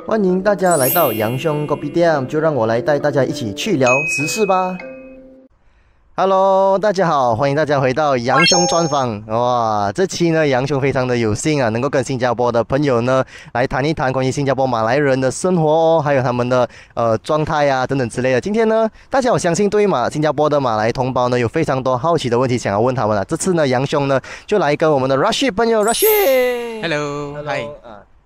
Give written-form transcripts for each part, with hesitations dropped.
欢迎大家来到羊兄 Kopitiam， 就让我来带大家一起去聊时事吧。Hello， 大家好，欢迎大家回到羊兄专访。哇，这期呢，羊兄非常的有幸啊，能够跟新加坡的朋友呢来谈一谈关于新加坡马来人的生活哦，还有他们的状态啊等等之类的。今天呢，大家我相信对新加坡的马来同胞呢有非常多好奇的问题想要问他们了。这次呢，羊兄呢就来跟我们的 Rashid 朋友 Hello， 嗨。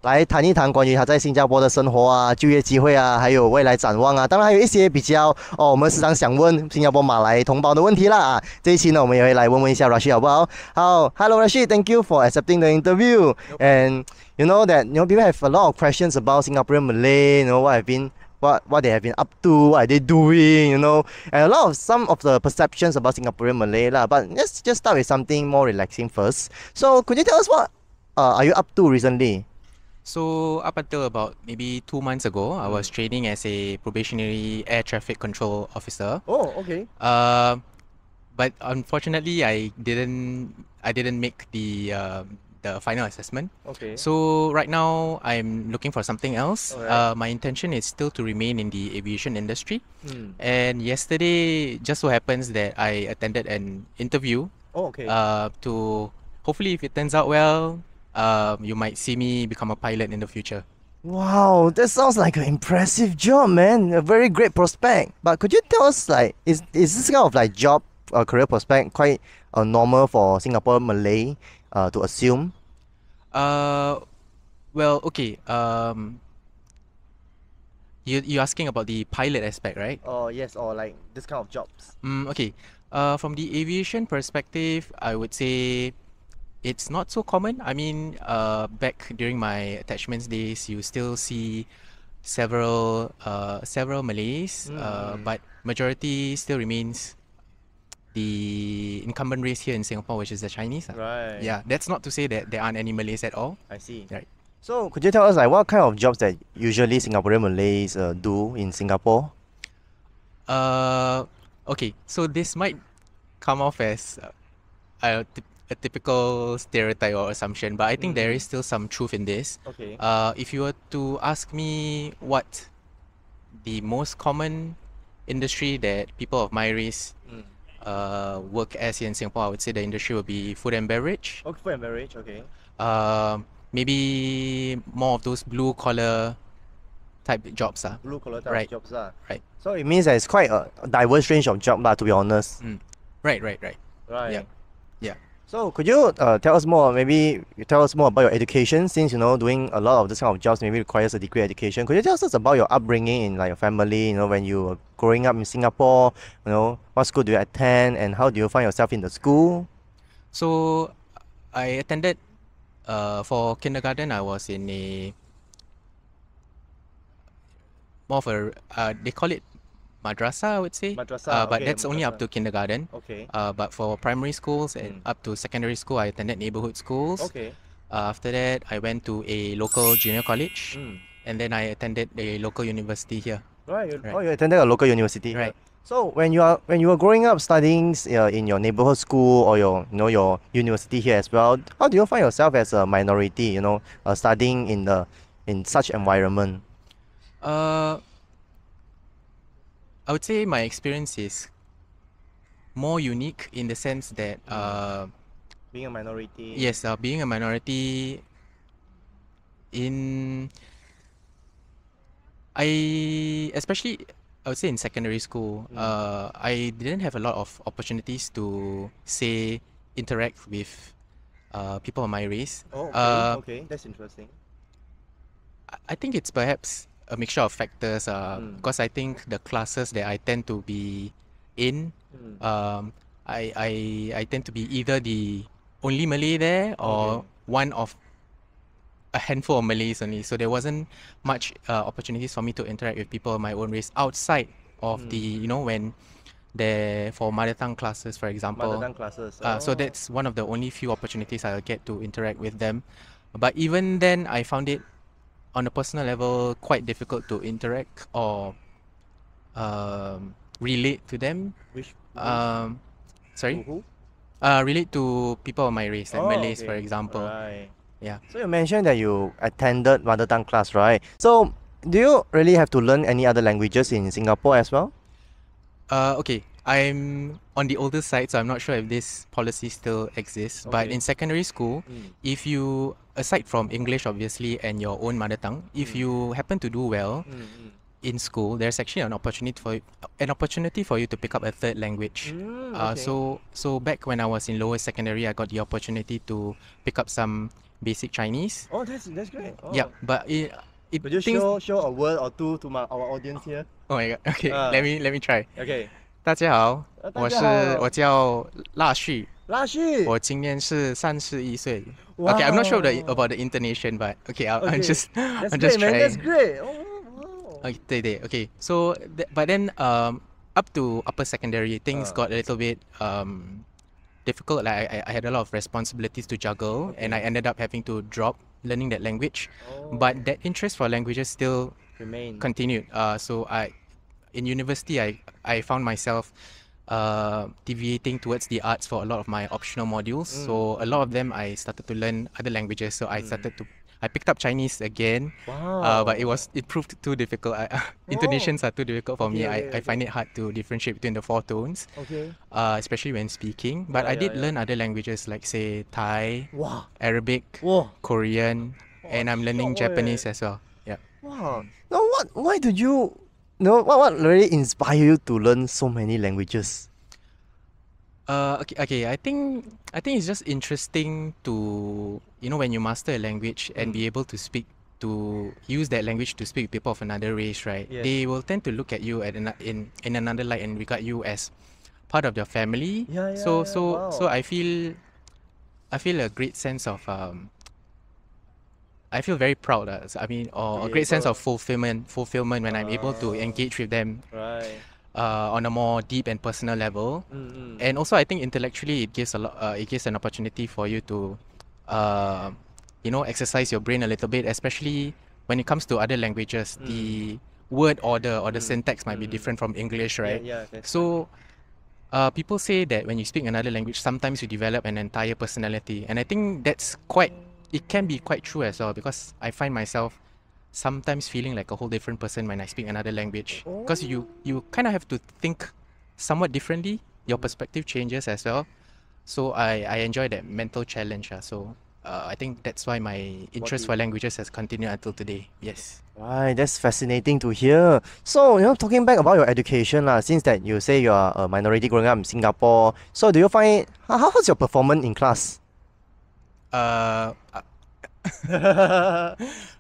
来谈一谈关于他在新加坡的生活啊、就业机会啊，还有未来展望啊，当然还有一些比较我们时常想问新加坡马来同胞的问题啦。这一期呢，我们也会来问一下 Rashid 好不好？好 ，Hello Rashid，Thank you for accepting the interview. And you know that people have a lot of questions about Singaporean Malay. What they have been up to, what are they doing, and some of the perceptions about Singaporean Malay lah. But let's just start with something more relaxing first. So could you tell us what are you up to recently? So up until about maybe 2 months ago, I was training as a probationary air traffic control officer. Oh, okay. But unfortunately, I didn't make the final assessment. Okay. So right now, I'm looking for something else. Alright. My intention is still to remain in the aviation industry. And yesterday, just so happens that I attended an interview. Oh, okay. To hopefully, if it turns out well, you might see me become a pilot in the future. Wow, that sounds like an impressive job, man. A very great prospect. But could you tell us, is this kind of job career prospect quite normal for Singapore Malay to assume? Well, okay. You're asking about the pilot aspect, right? Oh, yes, or this kind of jobs. Okay. From the aviation perspective, I would say it's not so common. I mean, back during my attachments days, you still see several Malays, but majority still remains the incumbent race here in Singapore, which is the Chinese. Right. Yeah, that's not to say that there aren't any Malays at all. I see. Right. So could you tell us what kind of jobs that usually Singaporean Malays do in Singapore? Okay, so this might come off as a typical stereotype or assumption, but I think there is still some truth in this. Okay. If you were to ask me what the most common industry that people of my race work as here in Singapore, I would say the industry would be food and beverage. Okay, food and beverage, okay. Maybe more of those blue collar type jobs. Blue collar type Right. jobs. Right. So it means that it's quite a diverse range of job, to be honest. Right. Right. Yeah. So could you tell us more, maybe you tell us more about your education, since doing a lot of this kind of jobs maybe requires a degree education. Could you tell us about your upbringing in your family, when you were growing up in Singapore, what school do you attend and how do you find yourself in the school? So I attended for kindergarten. I was in a more of a they call it madrasa, I would say. Madrasa, but okay, that's only up madrasa. to kindergarten. Okay. But for primary schools and up to secondary school, I attended neighborhood schools. Okay. After that, I went to a local junior college, and then I attended a local university here. Right. Right. Oh, you attended a local university. Right. So when you were growing up studying in your neighborhood school or your university here as well, how do you find yourself as a minority? Studying in such environment. I would say my experience is more unique in the sense that Being a minority. yes, being a minority especially I would say in secondary school, I didn't have a lot of opportunities to say interact with people of my race. Oh, okay. Okay, that's interesting. I think it's perhaps a mixture of factors because I think the classes that I tend to be in, I tend to be either the only Malay there or one of a handful of Malays only. So there wasn't much opportunities for me to interact with people of my own race outside of the, when for mother tongue classes, for example. Mother tongue classes. So that's one of the only few opportunities I'll get to interact with them. But even then, I found it on a personal level quite difficult to interact or relate to them. Sorry? Relate to people of my race, like Malays, for example. Right. Yeah. So you mentioned that you attended mother tongue class, right? So do you really have to learn any other languages in Singapore as well? Okay, I'm on the older side, so I'm not sure if this policy still exists. But Okay. in secondary school, if you, aside from English obviously and your own mother tongue, if you happen to do well in school, there's actually an opportunity for you to pick up a third language. Okay. So back when I was in lower secondary, I got the opportunity to pick up some basic Chinese. Oh, that's great. Oh. Yeah, but it Could you things- show a word or two to our audience here? Oh my god. Okay, Ah. let me try. Okay. 大家好，我叫腊旭，我今年是31岁。Okay, I'm not sure about the intonation, but okay, I'm just That's I'm great, just man. trying. That's great. Oh. Okay, 对， okay. So, but then up to upper secondary, things got a little bit difficult. Like I had a lot of responsibilities to juggle, and I ended up having to drop learning that language. But that interest for languages still Remain. continued. So in university, I found myself deviating towards the arts for a lot of my optional modules. So a lot of them I started to learn other languages. So I picked up Chinese again. Wow. But it proved too difficult. Intonations are too difficult for me. Okay, I find it hard to differentiate between the four tones, Okay. especially when speaking. But I did learn other languages like say Thai, Wow. Arabic, Wow. Korean, and I'm learning shiok Japanese as well. Yeah. Wow. Now why did you what really inspired you to learn so many languages? Okay. I think it's just interesting to, when you master a language and be able to use that language to speak with people of another race, right? Yes. They will tend to look at you in another light and regard you as part of their family. So wow. I feel a great sense of I feel very proud. A great sense of fulfillment when I'm able to engage with them Right. on a more deep and personal level. And also, I think intellectually, it gives an opportunity for you to, exercise your brain a little bit, especially when it comes to other languages. The word order or the syntax might be different from English, right? Yeah, that's So, people say that when you speak another language, sometimes you develop an entire personality, and I think it can be quite true as well, because I find myself sometimes feeling like a whole different person when I speak another language, because you kind of have to think somewhat differently. Your perspective changes as well. So I enjoy that mental challenge. So I think that's why my interest for languages has continued until today. Yes. Right, that's fascinating to hear. So, talking back about your education, since that you say you are a minority growing up in Singapore, so do you find how's your performance in class?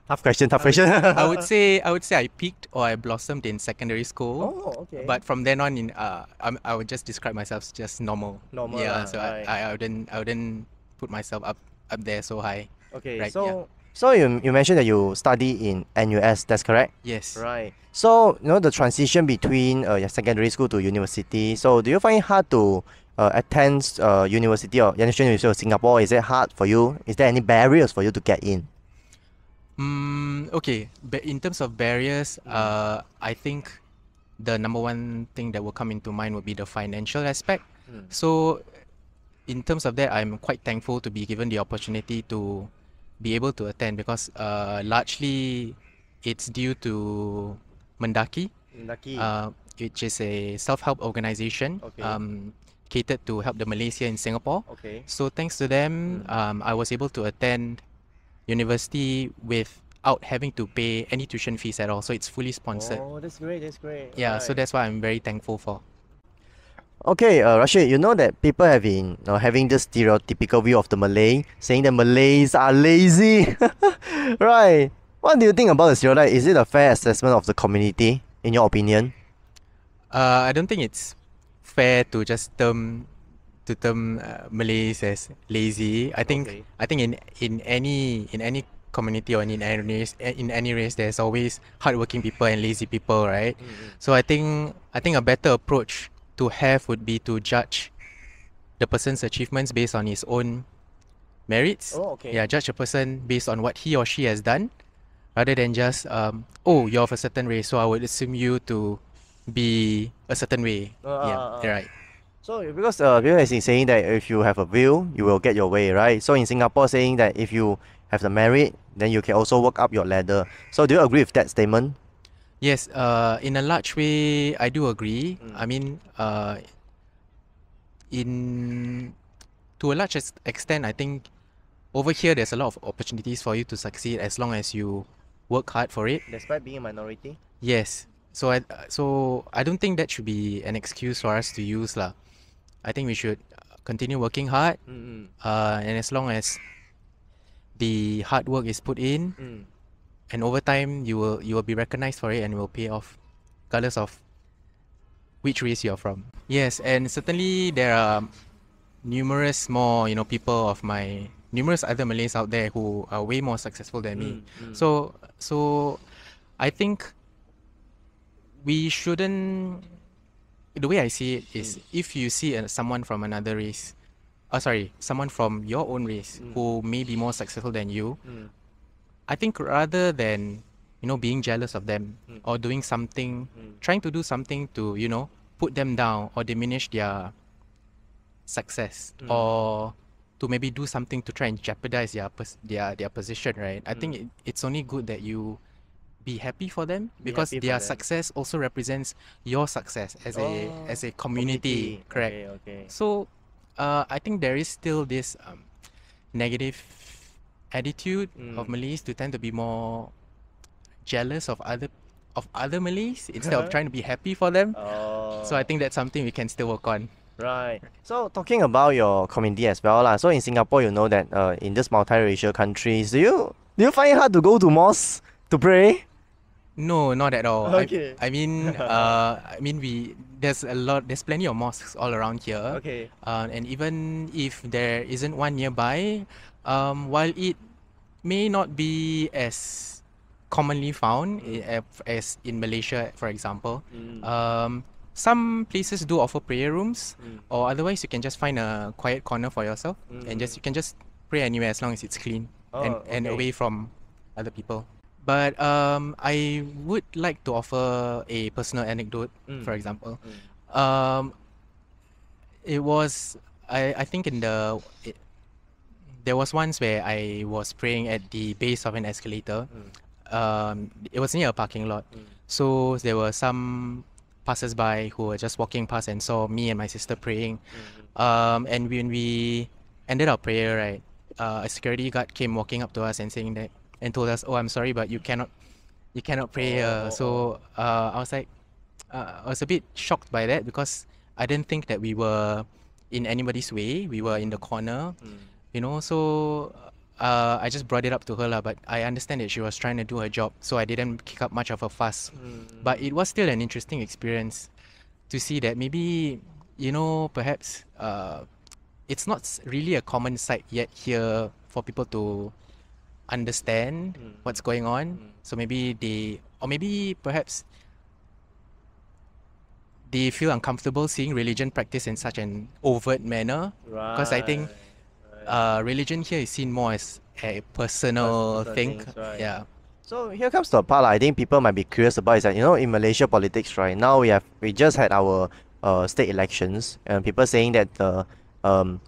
Tough question. I would say I peaked or I blossomed in secondary school. Oh, okay. But from then on, I would just describe myself as just normal. Normal, Yeah. So right. I wouldn't put myself up there so high. Okay, Right, so you mentioned that you study in NUS, that's correct? Yes. Right. So, the transition between your secondary school to university, so do you find it hard to attend university or National University of Singapore? Is it hard for you? Is there any barriers for you to get in? Okay. But in terms of barriers, I think the number one thing that will come into mind would be the financial aspect. So, in terms of that, I'm quite thankful to be given the opportunity to be able to attend, because largely it's due to Mendaki, which is a self-help organization catered to help the Malaysia in Singapore. Okay. So thanks to them, I was able to attend university without having to pay any tuition fees at all. So it's fully sponsored. Oh, that's great. Yeah, so that's what I'm very thankful for. Okay, Rashid, you know that people have been having this stereotypical view of the Malay, saying that Malays are lazy. Right. What do you think about the stereotype? Is it a fair assessment of the community, in your opinion? I don't think it's fair to just term Malays as lazy. I think in any community or in any race, there's always hardworking people and lazy people, right? So I think a better approach to have would be to judge the person's achievements based on his own merits. Oh, okay. Yeah, judge a person based on what he or she has done, rather than just you're of a certain race, so I would assume you to be a certain way. Right. So because people have been saying that if you have a will, you will get your way, right? So in Singapore, saying that if you have the merit, then you can also work up your ladder. So do you agree with that statement? Yes, in a large way, I do agree. I mean, in to a large extent, I think over here there's a lot of opportunities for you to succeed as long as you work hard for it. Despite being a minority? Yes. So I don't think that should be an excuse for us to use lah. I think we should continue working hard, and as long as the hard work is put in, and over time you will be recognized for it and it will pay off, regardless of which race you're from. Yes, and certainly there are numerous more people of my numerous other Malays out there who are way more successful than me. So I think we shouldn't. The way I see it is, if you see someone from another race, someone from your own race who may be more successful than you, I think rather than being jealous of them or doing something, trying to do something to put them down or diminish their success, or to maybe do something to try and jeopardize their position, right? I think it's only good that you be happy for them, because their success also represents your success as a community, correct? Okay. So I think there is still this negative attitude of Malays to tend to be more jealous of other Malays instead of trying to be happy for them. So I think that's something we can still work on. Right. So talking about your community as well lah. So in Singapore, you know that in this multiracial countries, do you find it hard to go to mosques to pray? No, not at all. Okay. I mean, there's plenty of mosques all around here. Okay. And even if there isn't one nearby, while it may not be as commonly found as in Malaysia, for example, some places do offer prayer rooms, or otherwise you can just find a quiet corner for yourself and you can just pray anywhere as long as it's clean and away from other people. But I would like to offer a personal anecdote, for example. It was, I think there was once where I was praying at the base of an escalator. It was near a parking lot. So there were some passers-by who were just walking past and saw me and my sister praying. And when we ended our prayer, right, a security guard came walking up to us and saying that, and told us, "Oh, I'm sorry, but you cannot pray here." So I was like, I was a bit shocked by that, because I didn't think that we were in anybody's way. We were in the corner, So I just brought it up to her lah. But I understand that she was trying to do her job, so I didn't kick up much of a fuss. But it was still an interesting experience to see that maybe perhaps it's not really a common sight yet here for people to understand what's going on. So maybe perhaps they feel uncomfortable seeing religion practiced in such an overt manner, because I think religion here is seen more as a personal thing. Right. Yeah. So here comes the part I think people might be curious about, is that in Malaysia politics right now, we just had our state elections, and people saying that the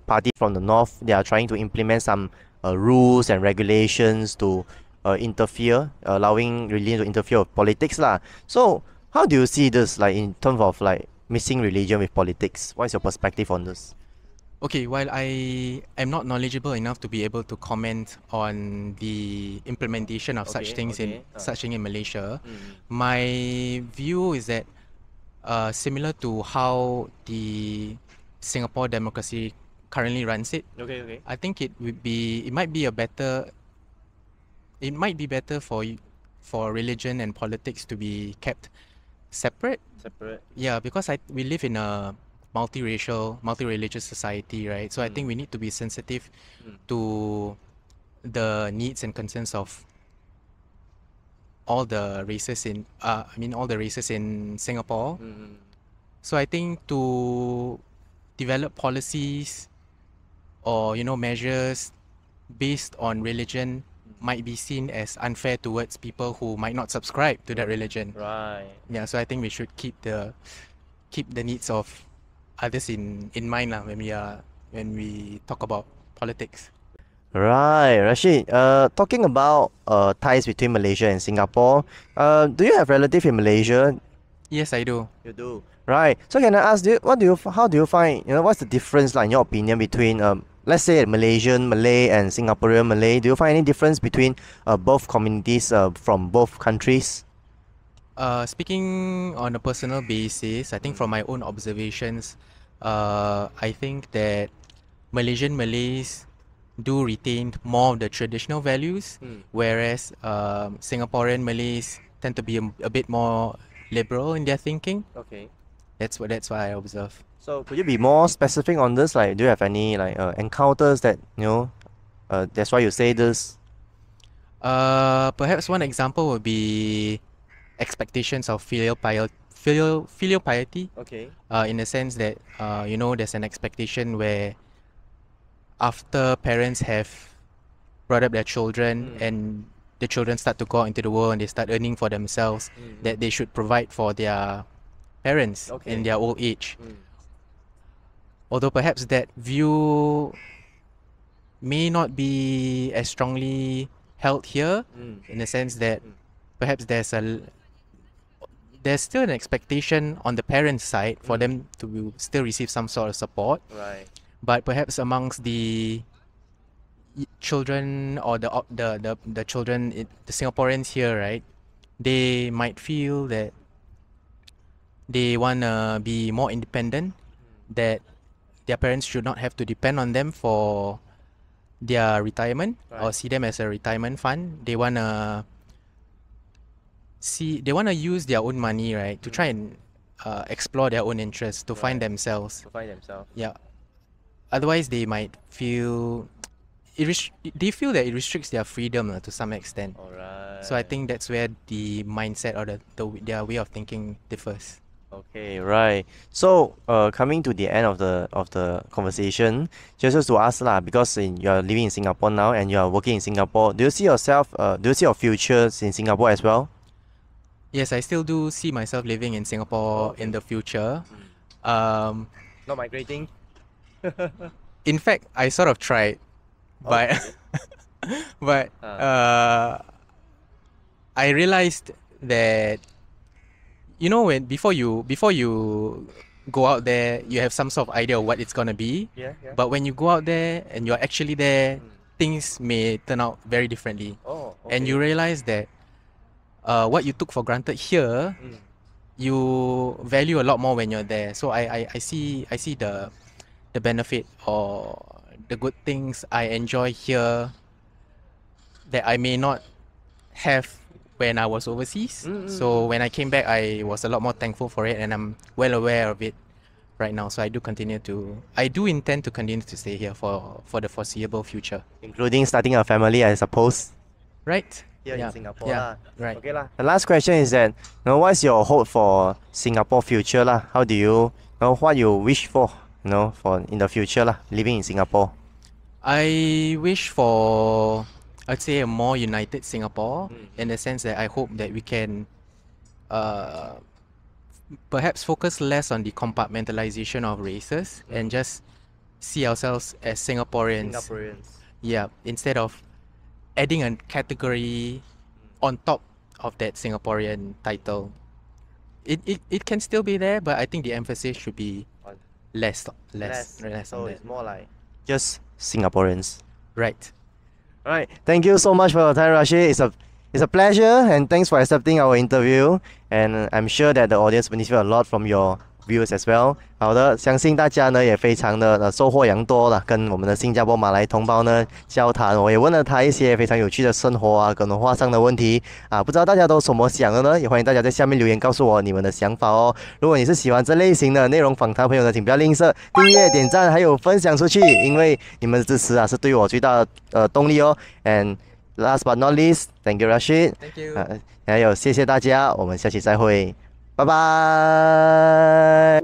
party from the north, they are trying to implement some rules and regulations to interfere, allowing religion to interfere with politics lah. So how do you see this, like in terms of like mixing religion with politics? What's your perspective on this? Okay, while I am not knowledgeable enough to be able to comment on the implementation of such things in Malaysia, my view is that similar to how the Singapore democracy currently runs it, I think it might be better for religion and politics to be kept separate. Yeah, because we live in a multiracial, multi-religious society, right? So I think we need to be sensitive to the needs and concerns of all the races in Singapore. So I think to develop policies or measures based on religion might be seen as unfair towards people who might not subscribe to that religion. Right. Yeah, so I think we should keep the needs of others in mind when we talk about politics. Right, Rashid. Talking about ties between Malaysia and Singapore, do you have relative in Malaysia? Yes, I do. You do. Right. So can I ask you, how do you find, what's the difference, like in your opinion, between let's say Malaysian Malay and Singaporean Malay? Do you find any difference between both communities from both countries? Speaking on a personal basis, I think from my own observations, I think that Malaysian Malays do retain more of the traditional values, whereas Singaporean Malays tend to be a bit more liberal in their thinking. Okay. That's what I observe. So could you be more specific on this? Like, do you have any encounters that that's why you say this? Perhaps one example would be expectations of filial piety. Okay. In the sense that there's an expectation where after parents have brought up their children and the children start to go out into the world and they start earning for themselves, that they should provide for their parents in their old age. Although perhaps that view may not be as strongly held here, in the sense that perhaps there's still an expectation on the parents' side for them to still receive some sort of support. Right. But perhaps amongst the children or the children, the Singaporeans here, right, they might feel that they wanna be more independent, that their parents should not have to depend on them for their retirement, or see them as a retirement fund. They wanna use their own money, right, to try and explore their own interests, to find themselves. Yeah. Otherwise, they might feel they feel that it restricts their freedom to some extent. Alright. So I think that's where the mindset or their way of thinking differs. Okay, right. So, coming to the end of the conversation, just to ask lah, because you are living in Singapore now and you are working in Singapore, do you see yourself? Do you see your future in Singapore as well? Yes, I still do see myself living in Singapore in the future. Not migrating. In fact, I sort of tried, but but I realized that when before you go out there, you have some sort of idea of what it's gonna be. Yeah. But when you go out there and you're actually there, things may turn out very differently. Oh, okay. And you realize that what you took for granted here, you value a lot more when you're there. So I see the benefit or the good things I enjoy here that I may not have when I was overseas. So when I came back, I was a lot more thankful for it, and I'm well aware of it right now. So I do intend to continue to stay here for the foreseeable future. Including starting a family, I suppose. Right? Here in Singapore. Yeah, right. Okay lah. The last question is that, what's your hope for Singapore future lah? How do you what you wish for? For in the future lah, living in Singapore. I wish for, I'd say, a more united Singapore, in the sense that I hope that we can perhaps focus less on the compartmentalization of races and just see ourselves as Singaporeans. Yeah, instead of adding a category on top of that Singaporean title. It can still be there, but I think the emphasis should be less So on that. it's more like just Singaporeans. Right. Alright, thank you so much for your time, Rashid. It's a pleasure, and thanks for accepting our interview. And I'm sure that the audience benefit a lot from your views as well. 好的，相信大家呢也非常的收获良多了，跟我们的新加坡马来同胞呢交谈，我也问了他一些非常有趣的生活啊跟文化上的问题啊，不知道大家都怎么想的呢？也欢迎大家在下面留言告诉我你们的想法哦。如果你是喜欢这类型的内容访谈朋友呢，请不要吝啬订阅、点赞还有分享出去，因为你们的支持啊是对我最大的动力哦。And last but not least, thank you Rashid. Thank you. 还有谢谢大家，我们下期再会，拜拜。